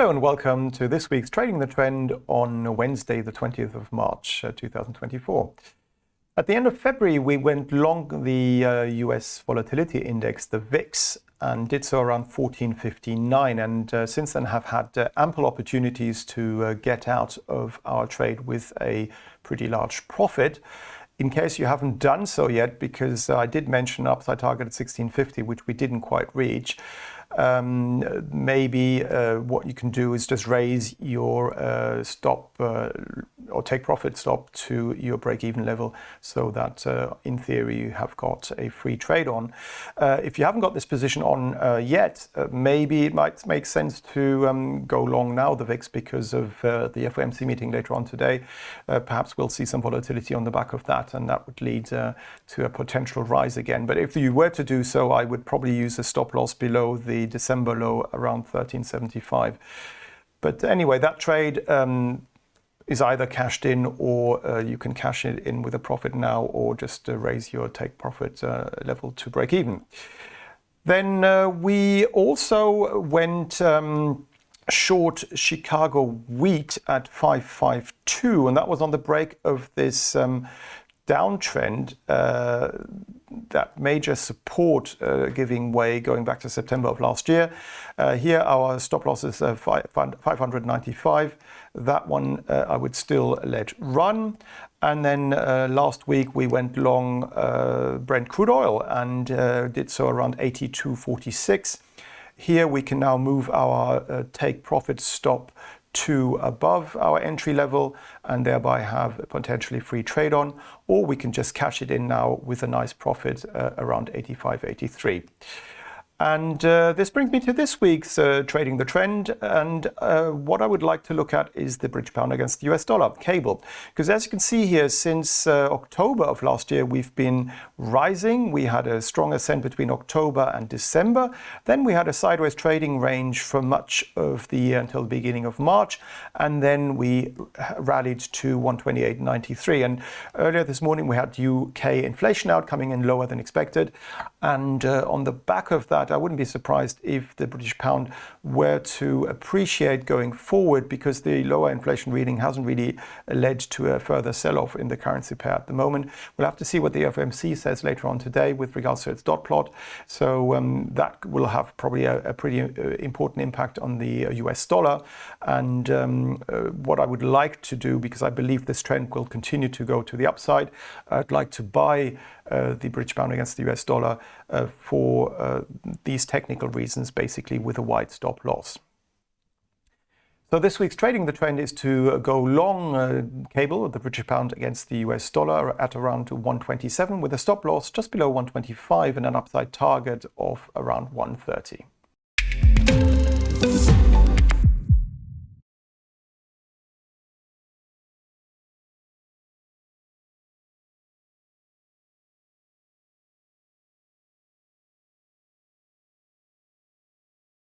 Hello and welcome to this week's Trading the Trend on Wednesday, the 20th of March, 2024. At the end of February, we went long the US volatility index, the VIX, and did so around 1459. And since then have had ample opportunities to get out of our trade with a pretty large profit. In case you haven't done so yet, because I did mention an upside target at 1650, which we didn't quite reach, maybe what you can do is just raise your stop or take profit stop to your break-even level, so that in theory you have got a free trade on. If you haven't got this position on yet, maybe it might make sense to go long now the VIX because of the FOMC meeting later on today. Perhaps we'll see some volatility on the back of that, and that would lead to a potential rise again. But if you were to do so, I would probably use a stop loss below the December low around 1375. But anyway, that trade is either cashed in, or you can cash it in with a profit now, or just raise your take profit level to break even. Then we also went short Chicago wheat at 552, and that was on the break of this downtrend, that major support giving way going back to September of last year. Here our stop loss is 595. That one I would still let run. And then last week we went long Brent crude oil and did so around 82.46. Here we can now move our take profit stop to above our entry level and thereby have a potentially free trade on, or we can just cash it in now with a nice profit around 85.83. And this brings me to this week's Trading the Trend, and what I would like to look at is the British pound against the US dollar cable, because as you can see here, since October of last year we've been rising. We had a strong ascent between October and December, then we had a sideways trading range for much of the year until the beginning of March, and then we rallied to 128.93. And earlier this morning we had UK inflation out coming in lower than expected, and on the back of that I wouldn't be surprised if the British pound were to appreciate going forward, because the lower inflation reading hasn't really led to a further sell-off in the currency pair at the moment. We'll have to see what the FOMC says later on today with regards to its dot plot. So that will have probably a pretty important impact on the US dollar. And what I would like to do, because I believe this trend will continue to go to the upside, I'd like to buy the British pound against the US dollar for these technical reasons, basically with a wide stop loss. So this week's Trading the Trend is to go long cable of the British pound against the US dollar at around 127 with a stop loss just below 125 and an upside target of around 130.